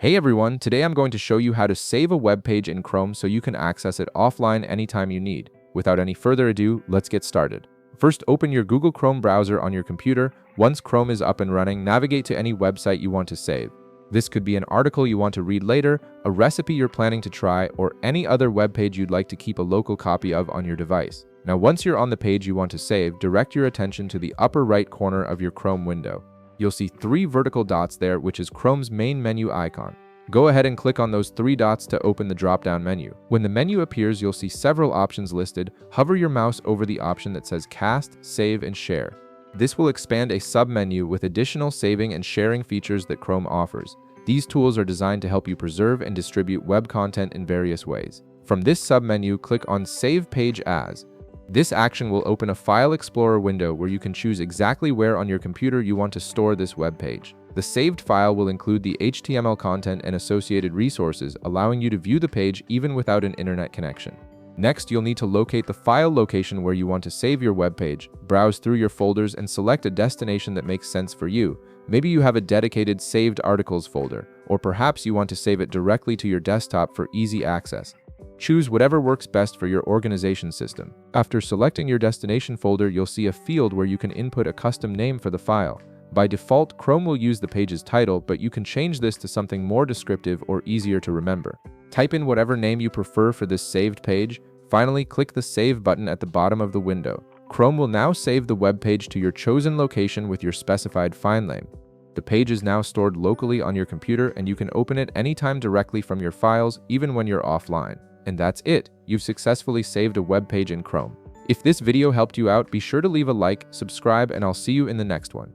Hey everyone, today I'm going to show you how to save a web page in Chrome so you can access it offline anytime you need. Without any further ado, let's get started. First, open your Google Chrome browser on your computer. Once Chrome is up and running, navigate to any website you want to save. This could be an article you want to read later, a recipe you're planning to try, or any other web page you'd like to keep a local copy of on your device. Now, once you're on the page you want to save, direct your attention to the upper right corner of your Chrome window. You'll see 3 vertical dots there, which is Chrome's main menu icon. Go ahead and click on those 3 dots to open the drop-down menu. When the menu appears, you'll see several options listed. Hover your mouse over the option that says Cast, Save, and Share. This will expand a sub-menu with additional saving and sharing features that Chrome offers. These tools are designed to help you preserve and distribute web content in various ways. From this sub-menu, click on Save Page As. This action will open a File Explorer window where you can choose exactly where on your computer you want to store this web page. The saved file will include the HTML content and associated resources, allowing you to view the page even without an internet connection. Next, you'll need to locate the file location where you want to save your web page. Browse through your folders and select a destination that makes sense for you. Maybe you have a dedicated Saved Articles folder, or perhaps you want to save it directly to your desktop for easy access. Choose whatever works best for your organization system. After selecting your destination folder, you'll see a field where you can input a custom name for the file. By default, Chrome will use the page's title, but you can change this to something more descriptive or easier to remember. Type in whatever name you prefer for this saved page. Finally, click the Save button at the bottom of the window. Chrome will now save the web page to your chosen location with your specified file name. The page is now stored locally on your computer, and you can open it anytime directly from your files, even when you're offline. And that's it. You've successfully saved a web page in Chrome. If this video helped you out, be sure to leave a like, subscribe, and I'll see you in the next one.